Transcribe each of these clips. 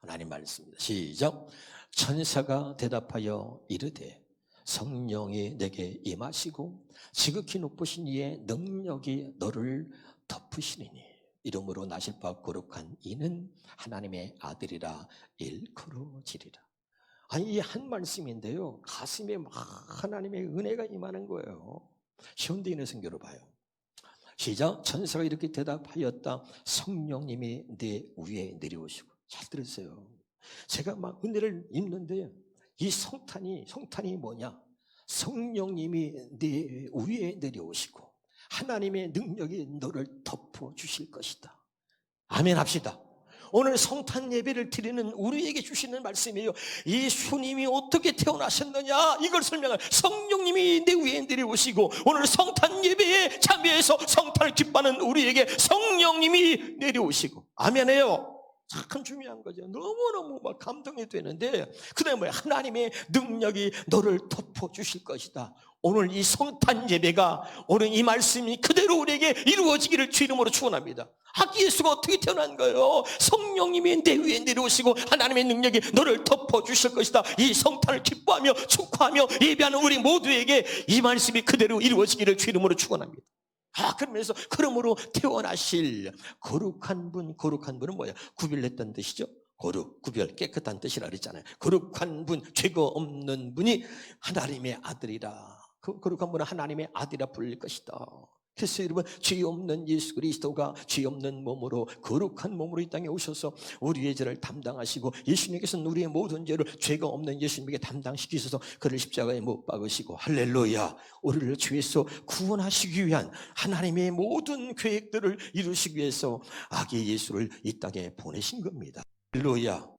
하나님 말씀입니다. 시작. 천사가 대답하여 이르되 성령이 내게 임하시고 지극히 높으신 이의 능력이 너를 덮으시리니 이름으로 나실 바 거룩한 이는 하나님의 아들이라 일컬어지리라. 아니, 이 한 말씀인데요, 가슴에 막 하나님의 은혜가 임하는 거예요. 현대 있는 성경으로 봐요. 시작. 천사가 이렇게 대답하였다. 성령님이 내 위에 내려오시고. 잘 들으세요. 제가 막 은혜를 입는데 이 성탄이 뭐냐? 성령님이 내 위에 내려오시고 하나님의 능력이 너를 덮어주실 것이다. 아멘 합시다. 오늘 성탄 예배를 드리는 우리에게 주시는 말씀이에요. 예수님이 어떻게 태어나셨느냐, 이걸 설명할 성령님이 내 위에 내려오시고 오늘 성탄 예배에 참여해서 성탄을 기뻐하는 우리에게 성령님이 내려오시고. 아멘해요. 참 중요한 거죠. 너무너무 막 감동이 되는데, 그다음에 뭐야? 하나님의 능력이 너를 덮어주실 것이다. 오늘 이 성탄 예배가, 오늘 이 말씀이 그대로 우리에게 이루어지기를 주 이름으로 축원합니다. 아기 예수가 어떻게 태어난 거예요? 성령님이 내 위에 내려오시고 하나님의 능력이 너를 덮어주실 것이다. 이 성탄을 기뻐하며 축하하며 예배하는 우리 모두에게 이 말씀이 그대로 이루어지기를 주 이름으로 축원합니다. 그러므로 태어나실 거룩한 분은 뭐야? 구별했다는 뜻이죠. 구별, 깨끗한 뜻이라 그랬잖아요. 거룩한 분, 죄가 없는 분이 하나님의 아들이라. 그 거룩한 분은 하나님의 아들이라 불릴 것이다. 그래서 여러분, 죄 없는 예수 그리스도가 죄 없는 몸으로, 거룩한 몸으로 이 땅에 오셔서 우리의 죄를 담당하시고, 예수님께서는 우리의 모든 죄를 죄가 없는 예수님에게 담당시키셔서 그를 십자가에 못 박으시고, 할렐루야, 우리를 죄에서 구원하시기 위한 하나님의 모든 계획들을 이루시기 위해서 아기 예수를 이 땅에 보내신 겁니다. 할렐루야,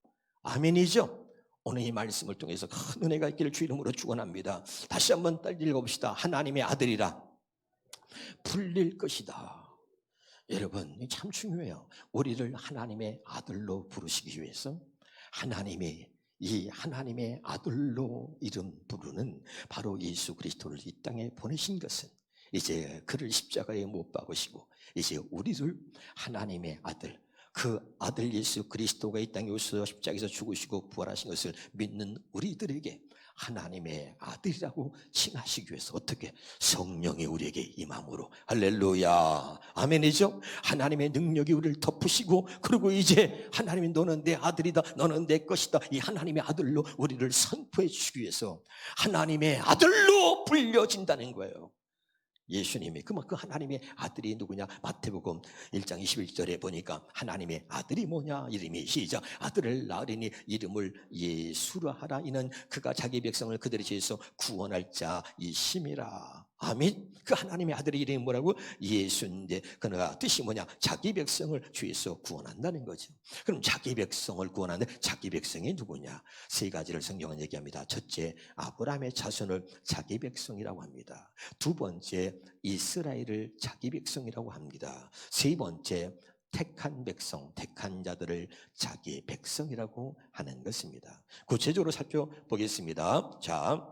아멘이죠? 오늘 이 말씀을 통해서 큰 은혜가 있기를 주 이름으로 축원합니다. 다시 한번 읽어봅시다. 하나님의 아들이라 불릴 것이다. 여러분, 참 중요해요. 우리를 하나님의 아들로 부르시기 위해서 하나님의 아들로 이름 부르는 바로 예수 그리스도를 이 땅에 보내신 것은, 이제 그를 십자가에 못 박으시고 이제 우리를 하나님의 아들, 그 아들 예수 그리스도가 이 땅에 오셔서 십자가에서 죽으시고 부활하신 것을 믿는 우리들에게 하나님의 아들이라고 칭하시기 위해서 어떻게? 성령이 우리에게 임함으로. 할렐루야, 아멘이죠? 하나님의 능력이 우리를 덮으시고, 그리고 이제 하나님이 너는 내 아들이다, 너는 내 것이다, 이 하나님의 아들로 우리를 선포해 주시기 위해서 하나님의 아들로 불려진다는 거예요. 예수님이 그 하나님의 아들이 누구냐? 마태복음 1장 21절에 보니까 하나님의 아들이 뭐냐? 이름이 시작. 아들을 낳으리니 이름을 예수라 하라. 이는 그가 자기 백성을 그들의 죄에서 구원할 자이심이라. 아멘. 그 하나님의 아들의 이름이 뭐라고? 예수인데 그가 뜻이 뭐냐? 자기 백성을 죄에서 구원한다는 거죠. 그럼 자기 백성을 구원하는데 자기 백성이 누구냐? 세 가지를 성경은 얘기합니다. 첫째, 아브라함의 자손을 자기 백성이라고 합니다. 두 번째, 이스라엘을 자기 백성이라고 합니다. 세 번째, 택한 백성, 택한 자들을 자기 백성이라고 하는 것입니다. 구체적으로 살펴보겠습니다. 자,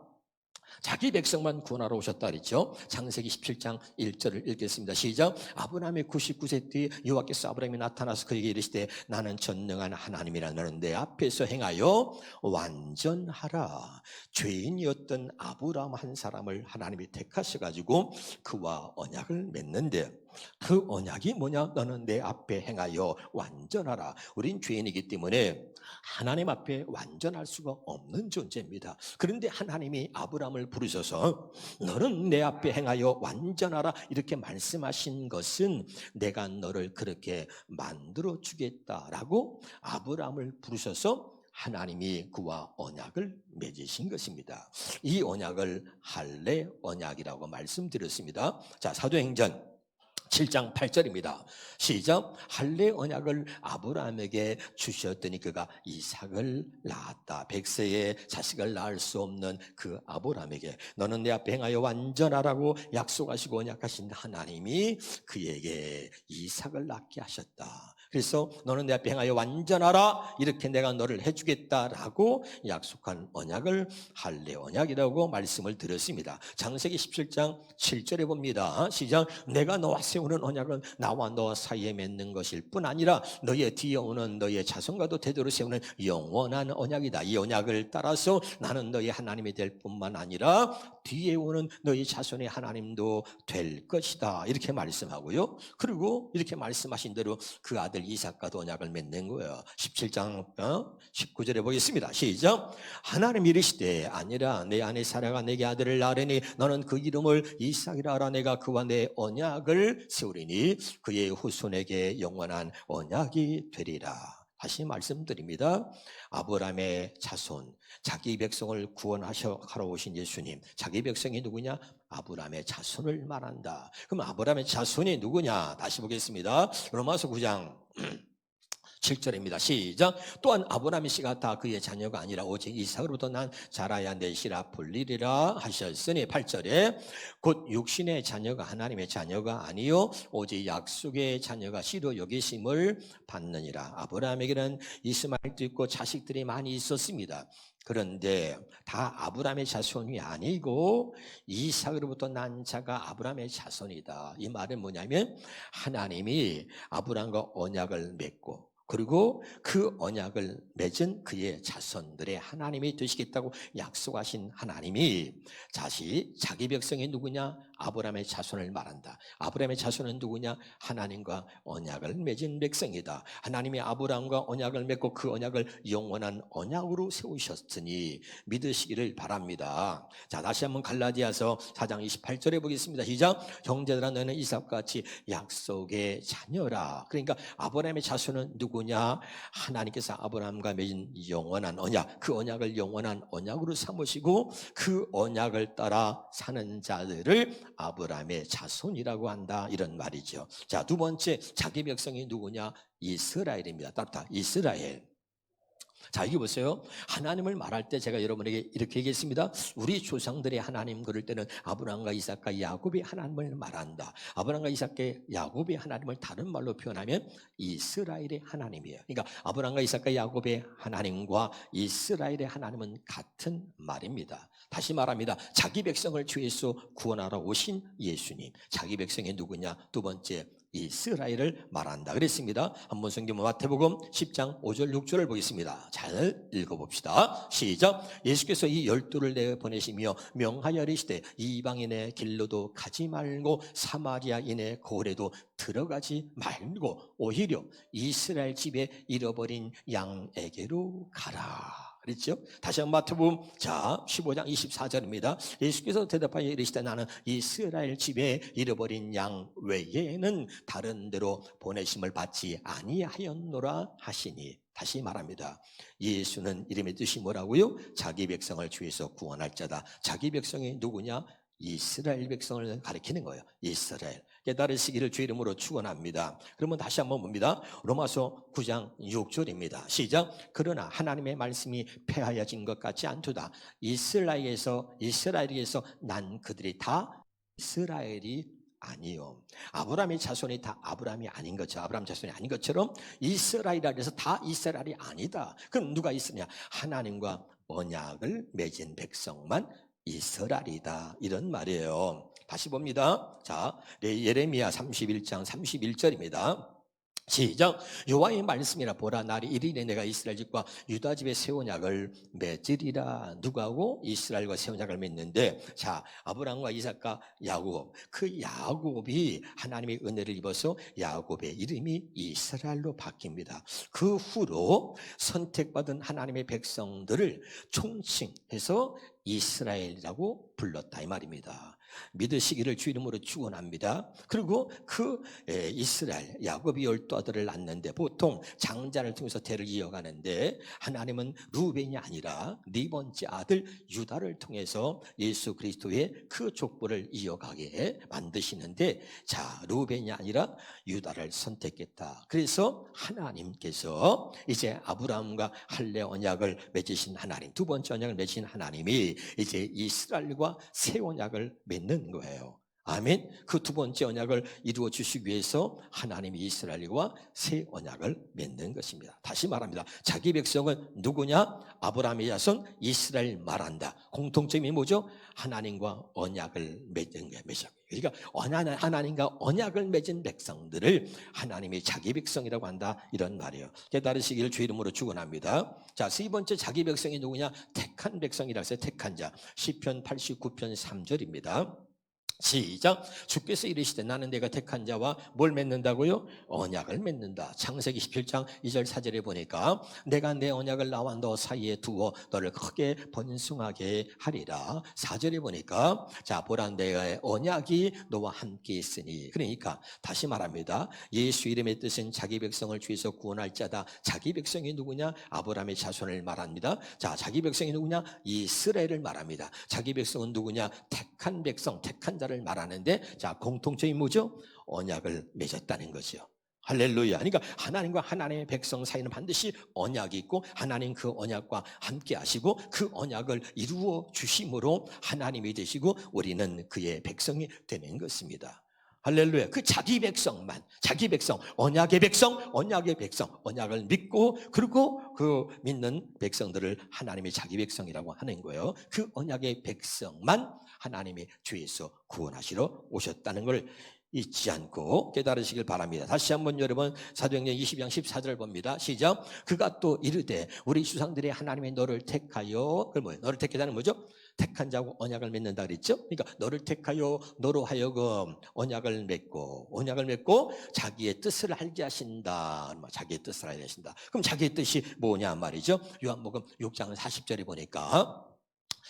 자기 백성만 구원하러 오셨다 그랬죠. 창세기 17장 1절을 읽겠습니다. 시작. 아브라함의 99세 뒤에 여호와께서 아브라함이 나타나서 그에게 이르시되 나는 전능한 하나님이라. 너는 내 앞에서 행하여 완전하라. 죄인이었던 아브라함 한 사람을 하나님이 택하셔가지고 그와 언약을 맺는데, 그 언약이 뭐냐? 너는 내 앞에 행하여 완전하라. 우린 죄인이기 때문에 하나님 앞에 완전할 수가 없는 존재입니다. 그런데 하나님이 아브라함을 부르셔서 너는 내 앞에 행하여 완전하라 이렇게 말씀하신 것은 내가 너를 그렇게 만들어 주겠다라고 아브라함을 부르셔서 하나님이 그와 언약을 맺으신 것입니다. 이 언약을 할례 언약이라고 말씀드렸습니다. 자, 사도행전 7장 8절입니다. 시작. 할례 언약을 아브라함에게 주셨더니 그가 이삭을 낳았다. 100세에 자식을 낳을 수 없는 그 아브라함에게 너는 내 앞에 행하여 완전하라고 약속하시고 언약하신 하나님이 그에게 이삭을 낳게 하셨다. 그래서 너는 내 앞에 행하여 완전하라. 이렇게 내가 너를 해주겠다라고 약속한 언약을 할례 언약이라고 말씀을 드렸습니다. 창세기 17장 7절에 봅니다. 시작. 내가 너와 세우는 언약은 나와 너 사이에 맺는 것일 뿐 아니라 너의 뒤에 오는 너의 자손과도 대대로 세우는 영원한 언약이다. 이 언약을 따라서 나는 너의 하나님이 될 뿐만 아니라 뒤에 오는 너희 자손의 하나님도 될 것이다. 이렇게 말씀하고요. 그리고 이렇게 말씀하신 대로 그 아들 이삭과도 언약을 맺는 거예요. 17장 19절에 보겠습니다. 시작. 하나님 이르시되 아니라 내 아내 사라가 내게 아들을 낳으리니 너는 그 이름을 이삭이라 하라. 내가 그와 내 언약을 세우리니 그의 후손에게 영원한 언약이 되리라. 다시 말씀드립니다. 아브라함의 자손, 자기 백성을 구원하러 오신 예수님, 자기 백성이 누구냐? 아브라함의 자손을 말한다. 그럼 아브라함의 자손이 누구냐? 다시 보겠습니다. 로마서 9장 7절입니다. 시작. 또한 아브라함의 씨가 다 그의 자녀가 아니라 오직 이삭으로부터 난 자라야 내 씨라 불리리라 하셨으니 8절에 곧 육신의 자녀가 하나님의 자녀가 아니요 오직 약속의 자녀가 씨로 여기심을 받느니라. 아브라함에게는 이스마엘도 있고 자식들이 많이 있었습니다. 그런데 다 아브라함의 자손이 아니고 이삭으로부터 난 자가 아브라함의 자손이다. 이 말은 뭐냐면 하나님이 아브라함과 언약을 맺고 그리고 그 언약을 맺은 그의 자손들의 하나님이 되시겠다고 약속하신 하나님이 자기 백성이 누구냐? 아브라함의 자손을 말한다. 아브라함의 자손은 누구냐? 하나님과 언약을 맺은 백성이다. 하나님이 아브라함과 언약을 맺고 그 언약을 영원한 언약으로 세우셨으니 믿으시기를 바랍니다. 자, 다시 한번 갈라디아서 4장 28절에 보겠습니다. 시작. 형제들아 너는 이삭같이 약속의 자녀라. 그러니까 아브라함의 자손은 누구냐? 하나님께서 아브라함과 맺은 영원한 언약, 그 언약을 영원한 언약으로 삼으시고 그 언약을 따라 사는 자들을 아브라함의 자손이라고 한다. 이런 말이죠. 자, 두 번째 자기 백성이 누구냐? 이스라엘입니다. 따뜻하 이스라엘. 자, 이게 보세요. 하나님을 말할 때 제가 여러분에게 이렇게 얘기했습니다. 우리 조상들의 하나님 그럴 때는 아브라함과 이삭과 야곱의 하나님을 말한다. 아브라함과 이삭과 야곱의 하나님을 다른 말로 표현하면 이스라엘의 하나님이에요. 그러니까 아브라함과 이삭과 야곱의 하나님과 이스라엘의 하나님은 같은 말입니다. 다시 말합니다. 자기 백성을 죄에서 구원하러 오신 예수님. 자기 백성이 누구냐? 두 번째 이스라엘을 말한다 그랬습니다. 한번 성경 마태복음 10장 5절 6절을 보겠습니다. 잘 읽어봅시다. 시작. 예수께서 이 12를 내보내시며 명하여 이르시되 이방인의 길로도 가지 말고 사마리아인의 고을에도 들어가지 말고 오히려 이스라엘 집에 잃어버린 양에게로 가라. 그랬죠? 다시 한번 마태복음 15장 24절입니다. 예수께서 대답하여 이르시되 나는 이스라엘 집에 잃어버린 양 외에는 다른 데로 보내심을 받지 아니하였노라 하시니. 다시 말합니다. 예수는 이름의 뜻이 뭐라고요? 자기 백성을 주에서 구원할 자다. 자기 백성이 누구냐? 이스라엘 백성을 가리키는 거예요. 이스라엘. 깨달으시기를 주 이름으로 축원합니다. 그러면 다시 한번 봅니다. 로마서 9장 6절입니다. 시작. 그러나 하나님의 말씀이 폐하여진 것 같지 않도다. 이스라엘에서 난 그들이 다 이스라엘이 아니요. 아브라함의 자손이 다 아브라함이 아닌 것처럼, 아브라함 자손이 아닌 것처럼 이스라엘이라 해서 다 이스라엘이 아니다. 그럼 누가 있으냐? 하나님과 언약을 맺은 백성만 이스라엘이다. 이런 말이에요. 다시 봅니다. 자, 예레미야 31장 31절입니다. 시작. 여호와의 말씀이라 보라 날이 이르니 내가 이스라엘 집과 유다 집의 새 언약을 맺으리라. 누가하고 이스라엘과 새 언약을 맺는데, 자, 아브라함과 이삭과 야곱, 그 야곱이 하나님의 은혜를 입어서 야곱의 이름이 이스라엘로 바뀝니다. 그 후로 선택받은 하나님의 백성들을 총칭해서 이스라엘이라고 불렀다 이 말입니다. 믿으시기를 주 이름으로 축원합니다. 그리고 그 이스라엘 야곱이 12아들을 낳는데 보통 장자를 통해서 대를 이어가는데 하나님은 루벤이 아니라 네 번째 아들 유다를 통해서 예수 그리스도의 그 족보를 이어가게 만드시는데, 자, 루벤이 아니라 유다를 선택했다. 그래서 하나님께서 이제 아브라함과 할례 언약을 맺으신 하나님, 두 번째 언약을 맺으신 하나님이 이제 이스라엘과 새 언약을 맺는 거예요. 아멘. 그 두 번째 언약을 이루어 주시기 위해서 하나님이 이스라엘과 새 언약을 맺는 것입니다. 다시 말합니다. 자기 백성은 누구냐? 아브라함의 자손 이스라엘 말한다. 공통점이 뭐죠? 하나님과 언약을 맺은 게 맺어. 그러니까 하나님과 언약을 맺은 백성들을 하나님이 자기 백성이라고 한다, 이런 말이에요. 깨달으시기를 주 이름으로 축원합니다. 자, 세 번째 자기 백성이 누구냐? 택한 백성이라고 해서 택한 자. 시편 89편 3절입니다. 시작. 주께서 이르시되 나는 내가 택한 자와 뭘 맺는다고요? 언약을 맺는다. 창세기 17장 2절 4절에 보니까 내가 내 언약을 나와 너 사이에 두어 너를 크게 번성하게 하리라. 4절에 보니까 자, 보라 내의 언약이 너와 함께 있으니. 그러니까 다시 말합니다. 예수 이름의 뜻은 자기 백성을 주에서 구원할 자다. 자기 백성이 누구냐? 아브라함의 자손을 말합니다. 자, 자기 백성이 누구냐? 이스라엘을 말합니다. 자기 백성은 누구냐? 택한 백성, 택한 자를 말하는데, 자, 공통점이 뭐죠? 언약을 맺었다는 거죠. 할렐루야. 그러니까 하나님과 하나님의 백성 사이는 반드시 언약이 있고 하나님 그 언약과 함께 하시고 그 언약을 이루어 주심으로 하나님이 되시고 우리는 그의 백성이 되는 것입니다. 할렐루야. 그 자기 백성만, 자기 백성, 언약의 백성, 언약의 백성, 언약을 믿고 그리고 그 믿는 백성들을 하나님의 자기 백성이라고 하는 거예요. 그 언약의 백성만 하나님이 주에서 구원하시러 오셨다는 걸 잊지 않고 깨달으시길 바랍니다. 다시 한번 여러분 사도행전 20장 14절을 봅니다. 시작. 그가 또 이르되 우리 주상들이 하나님이 너를 택하여, 그 뭐예요? 너를 택하자는 뭐죠? 택한 자고 언약을 맺는다 그랬죠? 그러니까 너를 택하여 너로 하여금 언약을 맺고 자기의 뜻을 알게 하신다. 자기의 뜻을 알게 하신다. 그럼 자기의 뜻이 뭐냐 말이죠? 요한복음 6장 40절에 보니까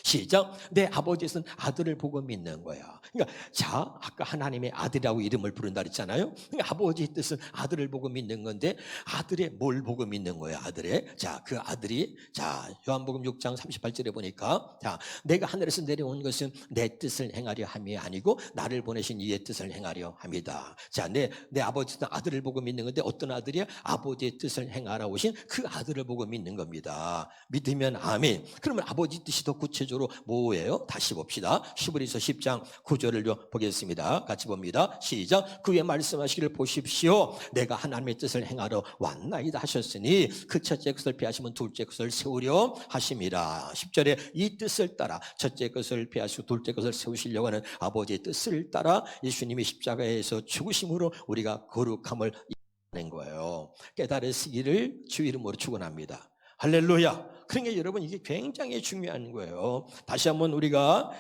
시작. 내 아버지는 아들을 보고 믿는 거야. 그러니까 자, 아까 하나님의 아들이라고 이름을 부른다 그랬잖아요. 그러니까 아버지의 뜻은 아들을 보고 믿는 건데 아들의 뭘 보고 믿는 거야? 아들의. 자, 그 아들이 자, 요한복음 6장 38절에 보니까 자, 내가 하늘에서 내려온 것은 내 뜻을 행하려 함이 아니고 나를 보내신 이의 뜻을 행하려 함이다. 자, 내 아버지는 아들을 보고 믿는 건데 어떤 아들이야? 아버지의 뜻을 행하라 오신 그 아들을 보고 믿는 겁니다. 믿으면 아멘. 그러면 아버지 뜻이 더 구체적으로 뭐예요? 다시 봅시다. 히브리서 10장 9절을 보겠습니다. 같이 봅니다. 시작. 그의 말씀하시기를 보십시오. 내가 하나님의 뜻을 행하러 왔나이다 하셨으니 그 첫째 것을 피하시면 둘째 것을 세우려 하심이라. 10절에 이 뜻을 따라 첫째 것을 피하시고 둘째 것을 세우시려고 하는 아버지의 뜻을 따라 예수님이 십자가에서 죽으심으로 우리가 거룩함을 이루는 거예요. 깨달으시기를 주 이름으로 축원합니다. 할렐루야. 그러니까 여러분 이게 굉장히 중요한 거예요. 다시 한번 우리가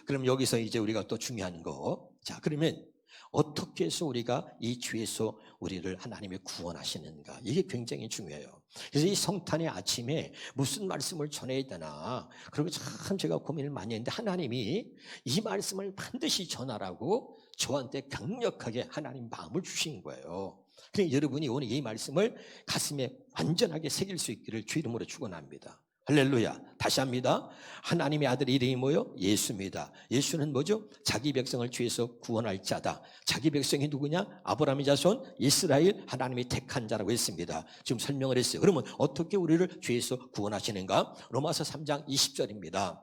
그럼 여기서 이제 우리가 또 중요한 거. 자, 그러면 어떻게 해서 우리가 이 주에서 우리를 하나님이 구원하시는가? 이게 굉장히 중요해요. 그래서 이 성탄의 아침에 무슨 말씀을 전해야 되나? 그리고 참 제가 고민을 많이 했는데 하나님이 이 말씀을 반드시 전하라고 저한테 강력하게 하나님 마음을 주신 거예요. 그러니까 여러분이 오늘 이 말씀을 가슴에 완전하게 새길 수 있기를 주 이름으로 축원합니다. 할렐루야. 다시 합니다. 하나님의 아들 이름이 뭐요? 예수입니다. 예수는 뭐죠? 자기 백성을 주에서 구원할 자다. 자기 백성이 누구냐? 아브라함의 자손 이스라엘 하나님이 택한 자라고 했습니다. 지금 설명을 했어요. 그러면 어떻게 우리를 주에서 구원하시는가? 로마서 3장 20절입니다.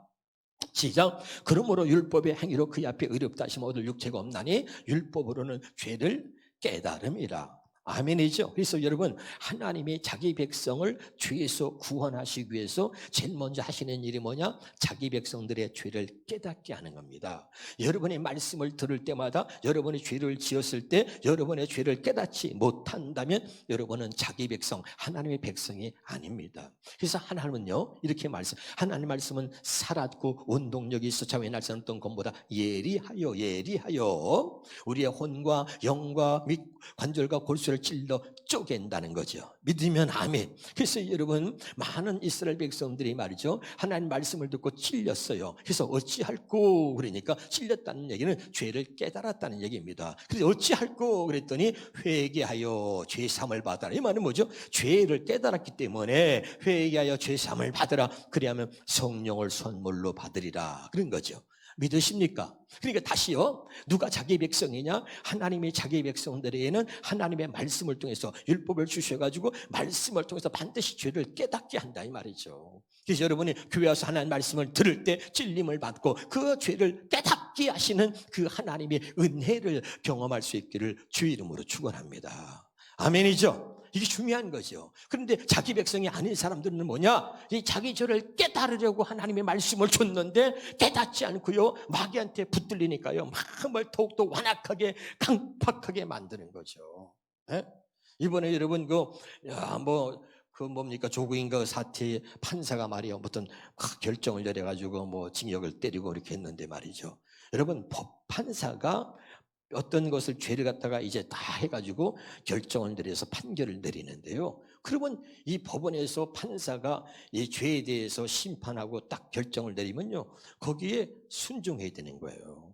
시작. 그러므로 율법의 행위로 그 앞에 의롭다 하시면 얻을 육체가 없나니 율법으로는 죄를 깨달음이라. 아멘이죠. 그래서 여러분 하나님이 자기 백성을 죄에서 구원하시기 위해서 제일 먼저 하시는 일이 뭐냐? 자기 백성들의 죄를 깨닫게 하는 겁니다. 여러분의 말씀을 들을 때마다 여러분이 죄를 지었을 때 여러분의 죄를 깨닫지 못한다면 여러분은 자기 백성, 하나님의 백성이 아닙니다. 그래서 하나님은요 이렇게 하나님 말씀은 살았고 운동력이 있어 자외 날 어떤 것보다 예리하여 우리의 혼과 영과 및 관절과 골수를 찔러 쪼갠다는 거죠. 믿으면 아멘. 그래서 여러분 많은 이스라엘 백성들이 말이죠 하나님 말씀을 듣고 찔렸어요. 그래서 어찌할꼬 그러니까 찔렸다는 얘기는 죄를 깨달았다는 얘기입니다. 그래서 어찌할꼬 그랬더니 회개하여 죄사함을 받아라. 이 말은 뭐죠? 죄를 깨달았기 때문에 회개하여 죄사함을 받으라. 그리하면 성령을 선물로 받으리라 그런 거죠. 믿으십니까? 그러니까 다시요, 누가 자기 백성이냐? 하나님이 자기 백성들에게는 하나님의 말씀을 통해서 율법을 주셔가지고 말씀을 통해서 반드시 죄를 깨닫게 한다 이 말이죠. 그래서 여러분이 교회 와서 하나님 말씀을 들을 때 찔림을 받고 그 죄를 깨닫게 하시는 그 하나님의 은혜를 경험할 수 있기를 주 이름으로 축원합니다. 아멘이죠? 이게 중요한 거죠. 그런데 자기 백성이 아닌 사람들은 뭐냐? 이 자기 죄를 깨달으려고 하나님의 말씀을 줬는데 깨닫지 않고요, 마귀한테 붙들리니까요, 마음을 더욱더 완악하게 강팍하게 만드는 거죠. 예? 이번에 여러분 뭡니까? 조국인가 사태 판사가 말이요, 어떤 결정을 내려가지고 징역을 때리고 이렇게 했는데 말이죠. 여러분, 판사가 어떤 것을 죄를 갖다가 이제 다 해가지고 결정을 내려서 판결을 내리는데요. 그러면 이 법원에서 판사가 이 죄에 대해서 심판하고 딱 결정을 내리면요, 거기에 순종해야 되는 거예요.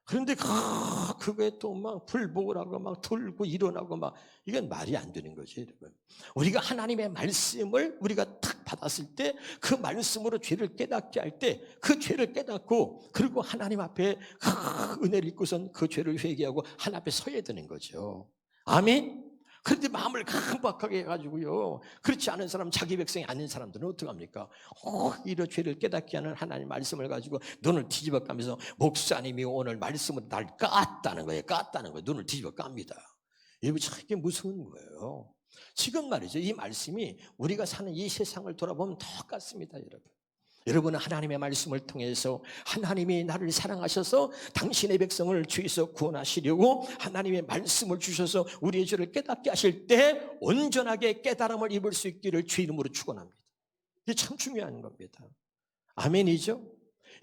그런데 그거에 또 막 불복을 하고 막 들고 일어나고 막, 이건 말이 안 되는 거죠, 여러분. 우리가 하나님의 말씀을 우리가 탁 받았을 때 그 말씀으로 죄를 깨닫게 할 때 그 죄를 깨닫고 그리고 하나님 앞에 은혜를 입고선 그 죄를 회개하고 하나님 앞에 서야 되는 거죠. 아멘. 그런데 마음을 강박하게 해가지고요, 그렇지 않은 사람, 자기 백성이 아닌 사람들은 어떡합니까? 이런 죄를 깨닫게 하는 하나님 말씀을 가지고 눈을 뒤집어 까면서 목사님이 오늘 말씀으로 날 깠다는 거예요. 눈을 뒤집어 깝니다. 여러분, 참 이게 무서운 거예요. 지금 말이죠, 이 말씀이 우리가 사는 이 세상을 돌아보면 똑같습니다, 여러분. 여러분은 하나님의 말씀을 통해서 하나님이 나를 사랑하셔서 당신의 백성을 죄에서 구원하시려고 하나님의 말씀을 주셔서 우리의 죄를 깨닫게 하실 때 온전하게 깨달음을 입을 수 있기를 주 이름으로 축원합니다. 이게 참 중요한 겁니다. 아멘이죠?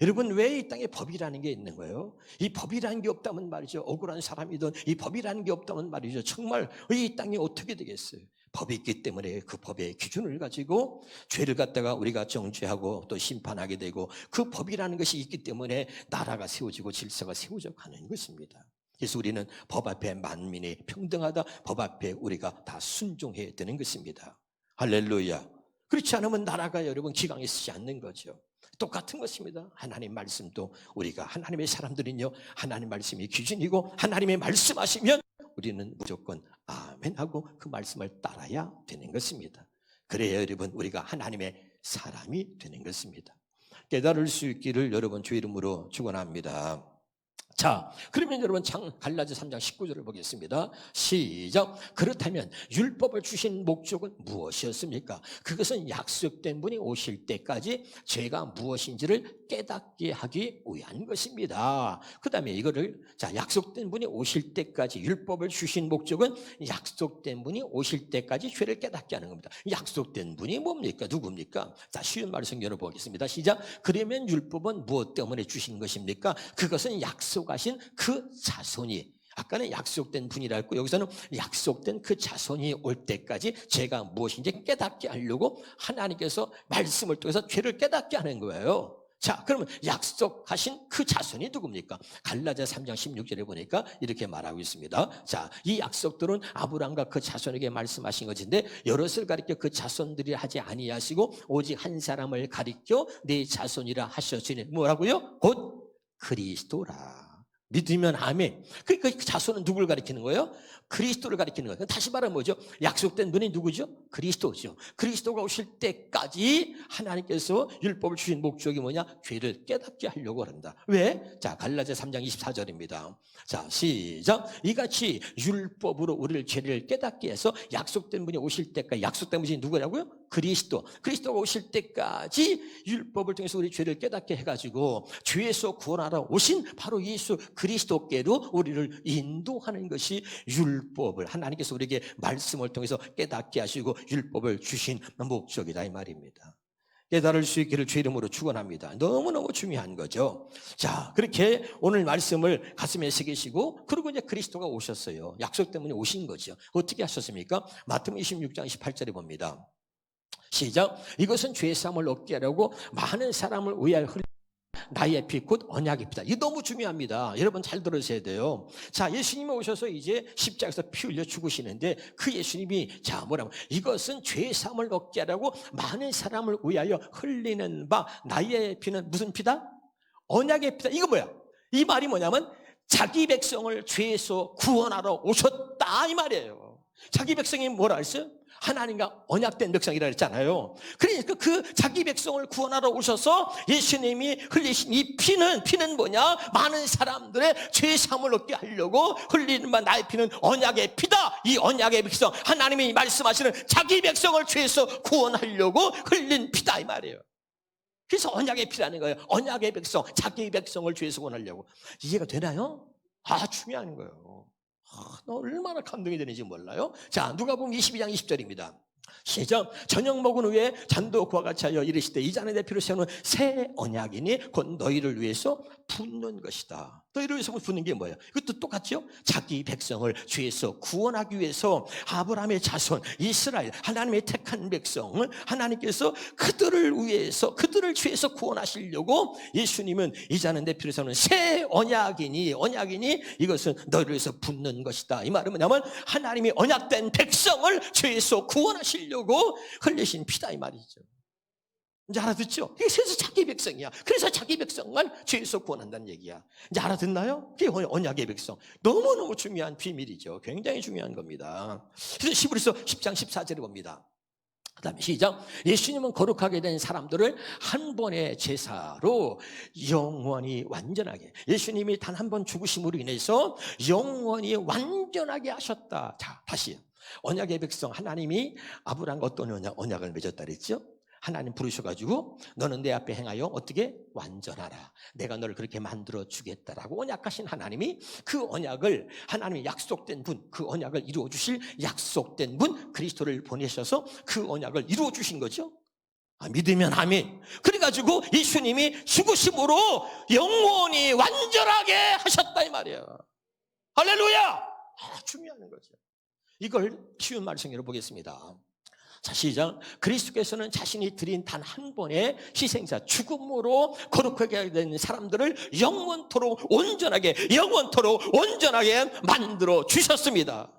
여러분, 왜 이 땅에 법이라는 게 있는 거예요? 이 법이라는 게 없다면 말이죠, 억울한 사람이든 이 법이라는 게 없다면 말이죠, 정말 이 땅이 어떻게 되겠어요? 법이 있기 때문에 그 법의 기준을 가지고 죄를 갖다가 우리가 정죄하고 또 심판하게 되고, 그 법이라는 것이 있기 때문에 나라가 세워지고 질서가 세워져 가는 것입니다. 그래서 우리는 법 앞에 만민이 평등하다, 법 앞에 우리가 다 순종해야 되는 것입니다. 할렐루야. 그렇지 않으면 나라가 여러분 기강에 쓰지 않는 거죠. 똑같은 것입니다. 하나님 말씀도 우리가 하나님의 사람들은요, 하나님 말씀이 기준이고 하나님의 말씀하시면 우리는 무조건 아멘하고 그 말씀을 따라야 되는 것입니다. 그래야 여러분 우리가 하나님의 사람이 되는 것입니다. 깨달을 수 있기를 여러분 주 이름으로 축원합니다. 자, 그러면 여러분 갈라디아 3장 19절을 보겠습니다. 시작. 그렇다면 율법을 주신 목적은 무엇이었습니까? 그것은 약속된 분이 오실 때까지 죄가 무엇인지를 깨닫게 하기 위한 것입니다. 그 다음에 이거를, 자, 약속된 분이 오실 때까지, 율법을 주신 목적은 약속된 분이 오실 때까지 죄를 깨닫게 하는 겁니다. 약속된 분이 뭡니까? 누굽니까? 자, 쉬운 말씀 열어보겠습니다. 시작. 그러면 율법은 무엇 때문에 주신 것입니까? 그것은 약속하신 그 자손이, 아까는 약속된 분이라 했고 여기서는 약속된 그 자손이 올 때까지 죄가 무엇인지 깨닫게 하려고 하나님께서 말씀을 통해서 죄를 깨닫게 하는 거예요. 자, 그러면 약속하신 그 자손이 누굽니까? 갈라디아 3장 16절에 보니까 이렇게 말하고 있습니다. 자, 이 약속들은 아브라함과 그 자손에게 말씀하신 것인데 여럿을 가리켜 그 자손들이 하지 아니하시고 오직 한 사람을 가리켜 네 자손이라 하셨으니 뭐라고요? 곧 그리스도라. 믿으면 아멘. 그러니까 그 자손은 누굴 가리키는 거예요? 그리스도를 가리키는 거예요. 다시 말하면 뭐죠? 약속된 분이 누구죠? 그리스도죠. 그리스도가 오실 때까지 하나님께서 율법을 주신 목적이 뭐냐? 죄를 깨닫게 하려고 한다. 왜? 자, 갈라디아 3장 24절입니다. 자, 시작. 이같이 율법으로 우리를 죄를 깨닫게 해서 약속된 분이 오실 때까지, 약속된 분이 누구라고요? 그리스도. 그리스도가 오실 때까지 율법을 통해서 우리 죄를 깨닫게 해가지고 죄에서 구원하러 오신 바로 예수 그리스도께로 우리를 인도하는 것이 율법을, 하나님께서 우리에게 말씀을 통해서 깨닫게 하시고 율법을 주신 목적이다 이 말입니다. 깨달을 수 있기를 주 이름으로 축원합니다. 너무너무 중요한 거죠. 자, 그렇게 오늘 말씀을 가슴에 새기시고 그리고 이제 그리스도가 오셨어요. 약속 때문에 오신 거죠. 어떻게 하셨습니까? 마태복음 26장 18절에 봅니다. 시작. 이것은 죄사함을 얻게 하려고 많은 사람을 위하여 흘린 나의 피 곧 언약의 피다. 이게 너무 중요합니다. 여러분 잘 들으셔야 돼요. 자, 예수님이 오셔서 이제 십자가에서 피 흘려 죽으시는데 그 예수님이 자 뭐라고, 이것은 죄사함을 얻게 하려고 많은 사람을 위하여 흘리는 바 나의 피는 무슨 피다? 언약의 피다. 이거 뭐야? 이 말이 뭐냐면 자기 백성을 죄에서 구원하러 오셨다 이 말이에요. 자기 백성이 뭐라 했어요? 하나님과 언약된 백성이라 했잖아요. 그러니까 그 자기 백성을 구원하러 오셔서 예수님이 흘리신 이 피는 뭐냐? 많은 사람들의 죄 사함을 얻게 하려고 흘리는 바 나의 피는 언약의 피다. 이 언약의 백성, 하나님이 말씀하시는 자기 백성을 죄에서 구원하려고 흘린 피다 이 말이에요. 그래서 언약의 피라는 거예요. 언약의 백성, 자기 백성을 죄에서 구원하려고. 이해가 되나요? 중요한 거예요. 너 얼마나 감동이 되는지 몰라요? 자, 누가복음 22장 20절입니다. 시작. 저녁 먹은 후에 잔도 그와 같이 하여 이르시되 이 잔의 내 피로 세우는 새 언약이니 곧 너희를 위해서 붓는 것이다. 너희를 위해서 붓는 게 뭐예요? 이것도 똑같죠? 자기 백성을 죄에서 구원하기 위해서 아브라함의 자손 이스라엘 하나님의 택한 백성을 하나님께서 그들을 위해서 그들을 죄에서 구원하시려고 예수님은 이 잔은 내 피로 세우는 새 언약이니 이것은 너희를 위해서 붓는 것이다. 이 말은 뭐냐면 하나님이 언약된 백성을 죄에서 구원하시려고 흘리신 피다 이 말이죠. 이제 알아듣죠? 그래서 자기 백성이야. 그래서 자기 백성만 죄에서 구원한다는 얘기야. 이제 알아듣나요? 그게 언약의 백성. 너무너무 중요한 비밀이죠. 굉장히 중요한 겁니다. 그래서 히브리서 10장 14절에 봅니다. 그 다음에 시작. 예수님은 거룩하게 된 사람들을 한 번의 제사로 영원히 완전하게, 예수님이 단 한 번 죽으심으로 인해서 영원히 완전하게 하셨다. 자, 다시 언약의 백성, 하나님이 아브라함과 어떤 언약을 맺었다 그랬죠? 하나님 부르셔가지고 너는 내 앞에 행하여 어떻게 완전하라. 내가 너를 그렇게 만들어 주겠다라고 언약하신 하나님이 그 언약을, 하나님이 약속된 분, 그 언약을 이루어 주실 약속된 분 그리스도를 보내셔서 그 언약을 이루어 주신 거죠. 믿으면 아멘. 그래가지고 예수님이 죽으심으로 영원히 완전하게 하셨다 이 말이에요. 할렐루야. 중요한 거죠. 이걸 쉬운 말씀으로 보겠습니다. 자, 시작. 그리스도께서는 자신이 드린 단 한 번의 희생자 죽음으로 거룩하게 된 사람들을 영원토록 온전하게 만들어 주셨습니다.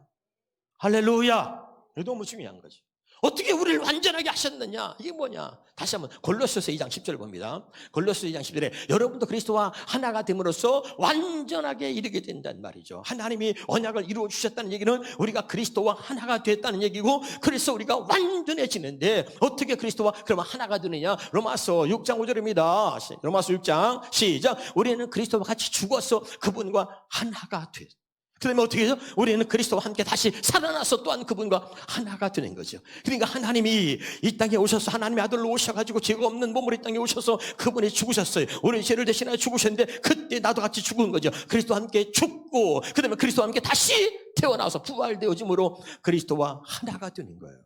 할렐루야. 이거 너무 중요한 거죠. 어떻게 우리를 완전하게 하셨느냐? 이게 뭐냐? 다시 한번 골로새서 2장 10절 봅니다. 골로새 2장 10절에 여러분도 그리스도와 하나가 됨으로써 완전하게 이르게 된다는 말이죠. 하나님이 언약을 이루어 주셨다는 얘기는 우리가 그리스도와 하나가 됐다는 얘기고, 그래서 우리가 완전해지는데 어떻게 그리스도와 그러면 하나가 되느냐? 로마서 6장 5절입니다. 로마서 6장 시작. 우리는 그리스도와 같이 죽어서 그분과 하나가 됐다. 그 다음에 어떻게 해요? 우리는 그리스도와 함께 다시 살아나서 또한 그분과 하나가 되는 거죠. 그러니까 하나님이 이 땅에 오셔서 하나님의 아들로 오셔가지고 죄가 없는 몸으로 이 땅에 오셔서 그분이 죽으셨어요. 우리 죄를 대신하여 죽으셨는데 그때 나도 같이 죽은 거죠. 그리스도와 함께 죽고 그 다음에 그리스도와 함께 다시 태어나서 부활되어짐으로 그리스도와 하나가 되는 거예요.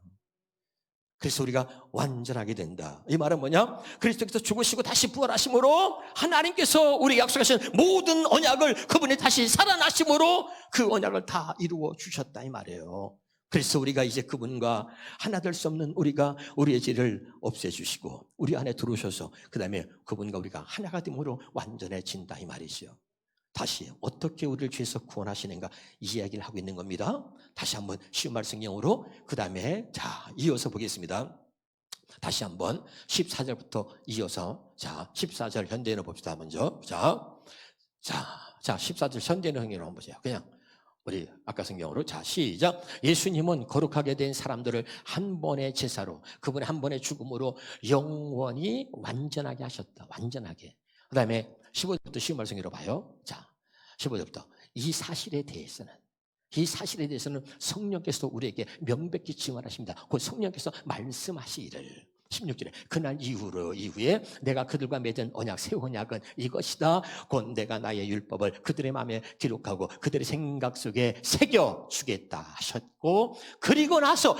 그래서 우리가 완전하게 된다. 이 말은 뭐냐? 그리스도께서 죽으시고 다시 부활하심으로 하나님께서 우리에게 약속하신 모든 언약을 그분이 다시 살아나심으로 그 언약을 다 이루어 주셨다 이 말이에요. 그래서 우리가 이제 그분과 하나 될 수 없는 우리의 죄를 없애주시고 우리 안에 들어오셔서 그 다음에 그분과 우리가 하나가 됨으로 완전해진다 이 말이죠. 다시 어떻게 우리를 죄에서 구원하시는가 이 이야기를 하고 있는 겁니다. 다시 한번 쉬운 말씀경으로 그 다음에 자 이어서 보겠습니다. 다시 한번 14절부터 이어서 자 14절 현대인을 봅시다. 먼저 자 14절 현대인을 한번 보세요. 그냥 우리 아까 성경으로 자 시작. 예수님은 거룩하게 된 사람들을 한 번의 제사로 그분의 한 번의 죽음으로 영원히 완전하게 하셨다. 완전하게. 그 다음에 15절부터 쉬운 말씀으로 봐요. 자 15절부터 이 사실에 대해서는 성령께서 우리에게 명백히 증언하십니다. 곧 성령께서 말씀하시기를 16절에 그날 이후에 내가 그들과 맺은 언약 새 언약은 이것이다. 곧 내가 나의 율법을 그들의 마음에 기록하고 그들의 생각 속에 새겨 주겠다 하셨고 그리고 나서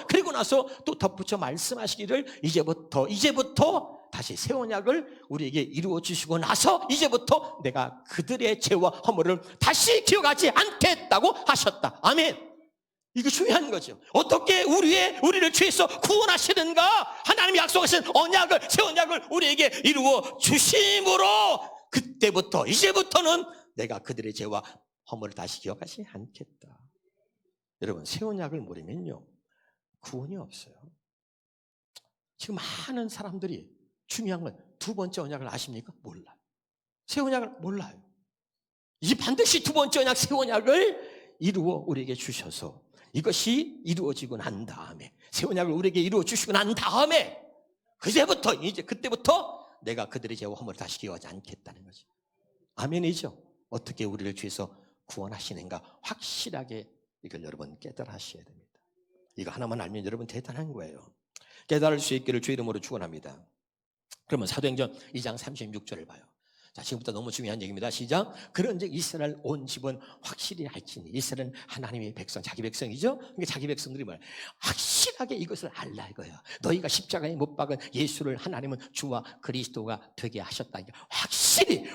또 덧붙여 말씀하시기를 이제부터 다시 새 언약을 우리에게 이루어 주시고 나서 이제부터 내가 그들의 죄와 허물을 다시 기억하지 않겠다고 하셨다. 아멘. 이거 중요한 거죠. 어떻게 우리를 죄에서 구원하시는가? 하나님이 약속하신 언약을, 새 언약을 우리에게 이루어 주심으로 그때부터 이제부터는 내가 그들의 죄와 허물을 다시 기억하지 않겠다. 여러분 새 언약을 모르면요 구원이 없어요. 지금 많은 사람들이 중요한 건 두 번째 언약을 아십니까? 몰라요. 새 언약을 몰라요. 이 반드시 두 번째 언약 새 언약을 이루어 우리에게 주셔서 이것이 이루어지고 난 다음에 새 언약을 우리에게 이루어 주시고 난 다음에 그때부터 내가 그들의 죄와 허물을 다시 기억하지 않겠다는 거죠. 아멘이죠. 어떻게 우리를 죄에서 구원하시는가 확실하게 이걸 여러분 깨달아 하셔야 됩니다. 이거 하나만 알면 여러분 대단한 거예요. 깨달을 수 있기를 주의 이름으로 축원합니다. 그러면 사도행전 2장 36절을 봐요. 자, 지금부터 너무 중요한 얘기입니다. 시작. 그런즉 이스라엘 온 집은 확실히 알지니 이스라엘은 하나님의 백성, 자기 백성이죠. 그러니까 자기 백성들이 뭐야? 확실하게 이것을 알라 이거야. 너희가 십자가에 못 박은 예수를 하나님은 주와 그리스도가 되게 하셨다.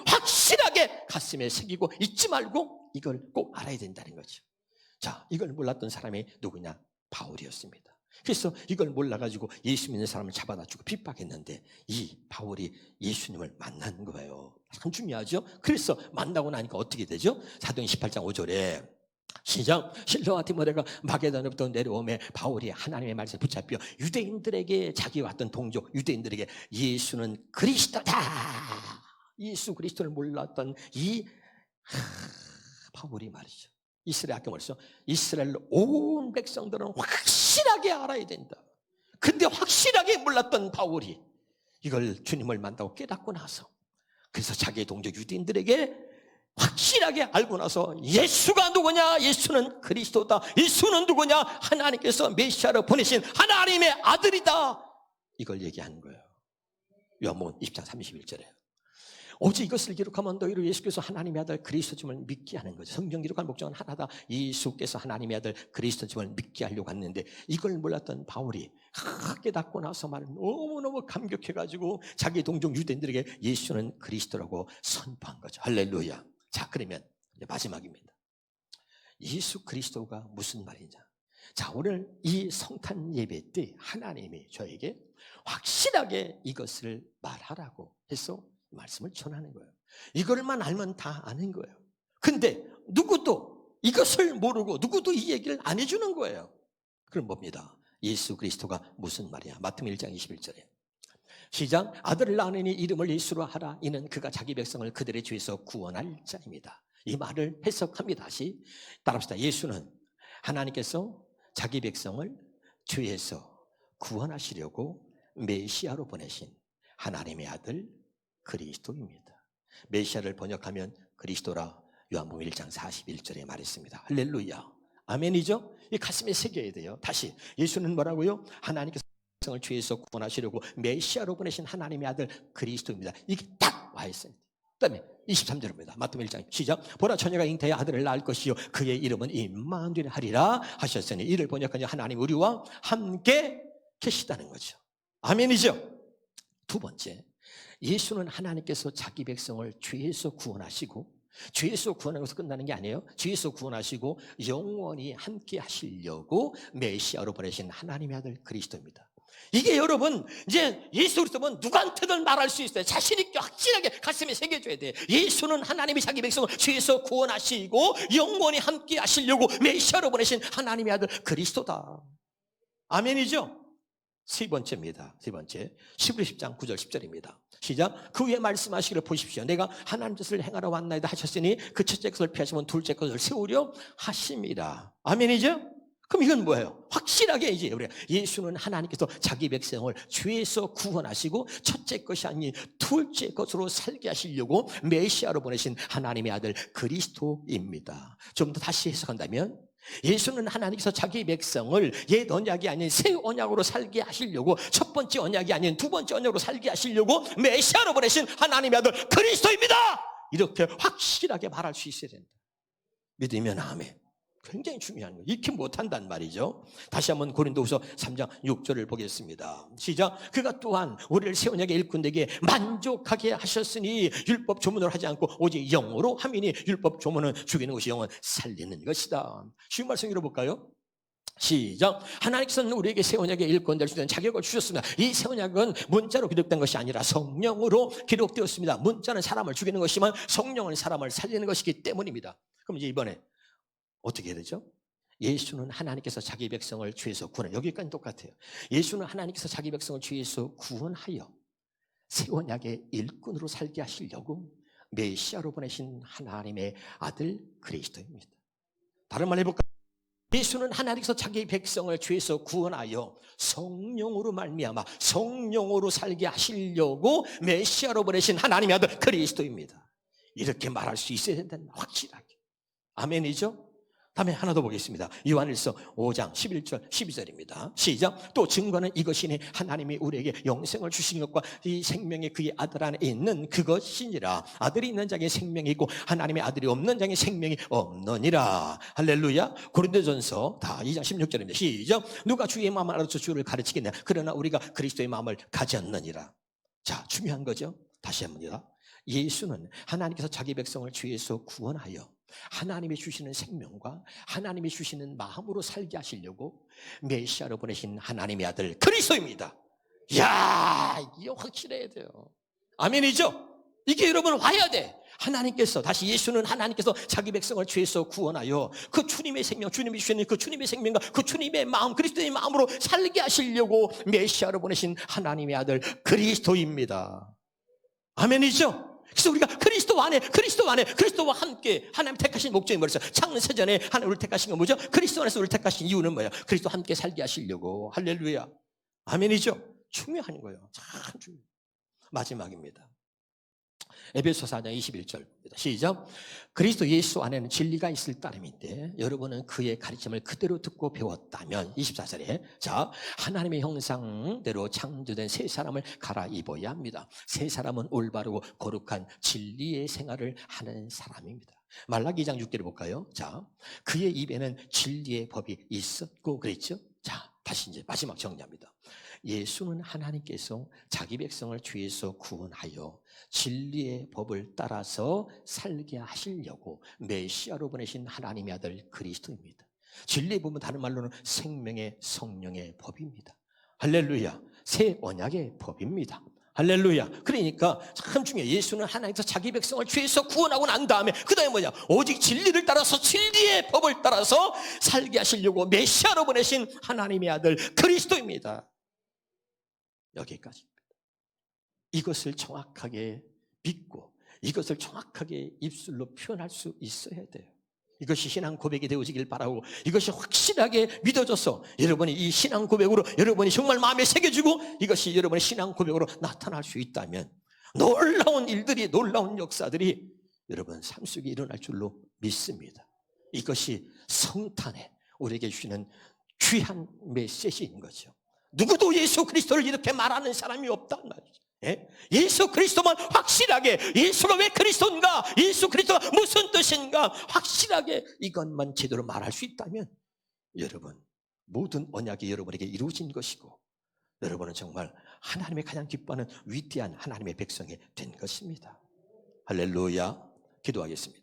확실하게 가슴에 새기고 잊지 말고 이걸 꼭 알아야 된다는 거죠. 자, 이걸 몰랐던 사람이 누구냐? 바울이었습니다. 그래서 이걸 몰라가지고 예수 믿는 사람을 잡아다 주고 핍박했는데 이 바울이 예수님을 만난 거예요. 참 중요하죠. 그래서 만나고 나니까 어떻게 되죠? 사도행 18장 5절에 시작. 실로와 디모데가 마게도냐부터 내려오매 바울이 하나님의 말씀을 붙잡혀 유대인들에게 자기와 같은 동족 유대인들에게 예수는 그리스도다, 예수 그리스도를 몰랐던 이 바울이 말이죠. 이스라엘 아까 말했죠. 이스라엘 온 백성들은 확실하게 알아야 된다. 근데 확실하게 몰랐던 바울이 이걸 주님을 만나고 깨닫고 나서 그래서 자기의 동족 유대인들에게 확실하게 알고 나서 예수가 누구냐? 예수는 그리스도다. 예수는 누구냐? 하나님께서 메시아로 보내신 하나님의 아들이다. 이걸 얘기하는 거예요. 요한복음 20장 31절에 오직 이것을 기록하면 너희로 예수께서 하나님의 아들 그리스도임을 믿게 하는 거죠. 성경 기록한 목적은 하나다. 예수께서 하나님의 아들 그리스도임을 믿게 하려고 했는데 이걸 몰랐던 바울이 깨닫고 나서 말은 너무너무 감격해가지고 자기 동족 유대인들에게 예수는 그리스도라고 선포한 거죠. 할렐루야. 자, 그러면 이제 마지막입니다. 예수 그리스도가 무슨 말이냐? 자, 오늘 이 성탄 예배 때 하나님이 저에게 확실하게 이것을 말하라고 해서 말씀을 전하는 거예요. 이걸만 알면 다 아는 거예요. 근데 누구도 이것을 모르고 누구도 이 얘기를 안 해주는 거예요. 그럼 뭡니다? 예수 그리스도가 무슨 말이야? 마태복음 1장 21절에 시작. 아들을 낳으니 이름을 예수로 하라. 이는 그가 자기 백성을 그들의 죄에서 구원할 자입니다. 이 말을 해석합니다. 다시 따라합시다. 예수는 하나님께서 자기 백성을 죄에서 구원하시려고 메시아로 보내신 하나님의 아들 그리스도입니다. 메시아를 번역하면 그리스도라 요한복음 1장 41절에 말했습니다. 할렐루야. 아멘이죠? 이 가슴에 새겨야 돼요. 다시 예수는 뭐라고요? 하나님께서 백성을 죄에서 구원하시려고 메시아로 보내신 하나님의 아들 그리스도입니다. 이게 딱 와 있어요. 그 다음에 23절입니다. 마태복음 1장 시작. 보라 처녀가 잉태해 아들을 낳을 것이요 그의 이름은 임마누엘 하리라 하셨으니 이를 번역하니 하나님 우리와 함께 계시다는 거죠. 아멘이죠? 두 번째, 예수는 하나님께서 자기 백성을 죄에서 구원하시고 죄에서 구원하는 것으로 끝나는 게 아니에요. 죄에서 구원하시고 영원히 함께 하시려고 메시아로 보내신 하나님의 아들 그리스도입니다. 이게 여러분 이제 예수 그리스도는 누구한테든 말할 수 있어요. 자신 있게 확실하게 가슴에 새겨줘야 돼요. 예수는 하나님이 자기 백성을 죄에서 구원하시고 영원히 함께 하시려고 메시아로 보내신 하나님의 아들 그리스도다. 아멘이죠? 세 번째입니다. 세 번째. 히브리 10장 9절 10절입니다. 시작. 그 후에 말씀하시기를 보십시오. 내가 하나님 뜻을 행하러 왔나이다 하셨으니 그 첫째 것을 피하시면 둘째 것을 세우려 하십니다. 아멘이죠? 그럼 이건 뭐예요? 확실하게 이제 우리 예수는 하나님께서 자기 백성을 죄에서 구원하시고 첫째 것이 아닌 둘째 것으로 살게 하시려고 메시아로 보내신 하나님의 아들 그리스도입니다. 좀 더 다시 해석한다면 예수는 하나님께서 자기 백성을 옛 언약이 아닌 새 언약으로 살게 하시려고 첫 번째 언약이 아닌 두 번째 언약으로 살게 하시려고 메시아로 보내신 하나님의 아들 그리스도입니다. 이렇게 확실하게 말할 수 있어야 된다. 믿으면 아멘. 굉장히 중요한 거예요. 익히 못한단 말이죠. 다시 한번 고린도후서 3장 6절을 보겠습니다. 시작. 그가 또한 우리를 새 언약의 일꾼에게 만족하게 하셨으니 율법 조문으로 하지 않고 오직 영으로 함이니 율법 조문은 죽이는 것이 영은 살리는 것이다. 쉬운 말씀 읽어볼까요? 시작. 하나님께서는 우리에게 새 언약의 일꾼 될 수 있는 자격을 주셨습니다. 이 새 언약은 문자로 기록된 것이 아니라 성령으로 기록되었습니다. 문자는 사람을 죽이는 것이지만 성령은 사람을 살리는 것이기 때문입니다. 그럼 이제 이번에 어떻게 해야 되죠? 예수는 하나님께서 자기 백성을 죄에서 구원해. 여기까지 똑같아요. 예수는 하나님께서 자기 백성을 죄에서 구원하여 새 언약의 일꾼으로 살게 하시려고 메시아로 보내신 하나님의 아들 그리스도입니다. 다른 말 해볼까요? 예수는 하나님께서 자기 백성을 죄에서 구원하여 성령으로 말미암아 성령으로 살게 하시려고 메시아로 보내신 하나님의 아들 그리스도입니다. 이렇게 말할 수 있어야 된다는 확실하게. 아멘이죠? 다음에 하나 더 보겠습니다. 요한일서 5장 11절 12절입니다. 시작. 또 증거는 이것이니 하나님이 우리에게 영생을 주신 것과 이 생명이 그의 아들 안에 있는 그것이니라. 아들이 있는 자에게 생명이 있고 하나님의 아들이 없는 자에게 생명이 없느니라. 할렐루야. 고린도전서 다 2장 16절입니다. 시작. 누가 주의 마음을 알아서 주를 가르치겠냐. 그러나 우리가 그리스도의 마음을 가졌느니라. 자, 중요한 거죠. 다시 한번요. 예수는 하나님께서 자기 백성을 죄에서 구원하여 하나님이 주시는 생명과 하나님이 주시는 마음으로 살게 하시려고 메시아로 보내신 하나님의 아들 그리스도입니다. 이야, 이게 확실해야 돼요. 아멘이죠? 이게 여러분 와야 돼. 하나님께서, 다시 예수는 하나님께서 자기 백성을 죄에서 구원하여 그 주님의 생명, 주님이 주시는 그 주님의 생명과 그 주님의 마음, 그리스도의 마음으로 살게 하시려고 메시아로 보내신 하나님의 아들 그리스도입니다. 아멘이죠? 그래서 우리가 그리스도와 함께 하나님 택하신 목적이 뭐였어요? 창세전에 하나님을 택하신 건 뭐죠? 그리스도 안에서 우리를 택하신 이유는 뭐예요? 그리스도와 함께 살게 하시려고. 할렐루야. 아멘이죠? 중요한 거예요. 참 중요해요. 마지막입니다. 에베소서 4장 21절입니다. 시작. 그리스도 예수 안에는 진리가 있을 따름인데 여러분은 그의 가르침을 그대로 듣고 배웠다면 24절에 자, 하나님의 형상대로 창조된 새 사람을 갈아입어야 합니다. 새 사람은 올바르고 거룩한 진리의 생활을 하는 사람입니다. 말라기 2장 6절을 볼까요? 자, 그의 입에는 진리의 법이 있었고 그랬죠? 자, 다시 이제 마지막 정리합니다. 예수는 하나님께서 자기 백성을 죄에서 구원하여 진리의 법을 따라서 살게 하시려고 메시아로 보내신 하나님의 아들 그리스도입니다. 진리의 법은 다른 말로는 생명의 성령의 법입니다. 할렐루야. 새 언약의 법입니다. 할렐루야. 그러니까 참 중요해요. 예수는 하나님께서 자기 백성을 죄에서 구원하고 난 다음에 그 다음에 뭐냐? 오직 진리를 따라서 진리의 법을 따라서 살게 하시려고 메시아로 보내신 하나님의 아들 그리스도입니다. 여기까지입니다. 이것을 정확하게 믿고 이것을 정확하게 입술로 표현할 수 있어야 돼요. 이것이 신앙 고백이 되어지길 바라고 이것이 확실하게 믿어져서 여러분이 이 신앙 고백으로 여러분이 정말 마음에 새겨지고 이것이 여러분의 신앙 고백으로 나타날 수 있다면 놀라운 일들이, 놀라운 역사들이 여러분 삶 속에 일어날 줄로 믿습니다. 이것이 성탄에 우리에게 주시는 귀한 메시지인 거죠. 누구도 예수 그리스도를 이렇게 말하는 사람이 없단 말이죠. 예? 예수 그리스도만 확실하게, 예수가 왜 그리스도인가, 예수 그리스도가 무슨 뜻인가 확실하게 이것만 제대로 말할 수 있다면 여러분 모든 언약이 여러분에게 이루어진 것이고 여러분은 정말 하나님의 가장 기뻐하는 위대한 하나님의 백성이 된 것입니다. 할렐루야. 기도하겠습니다.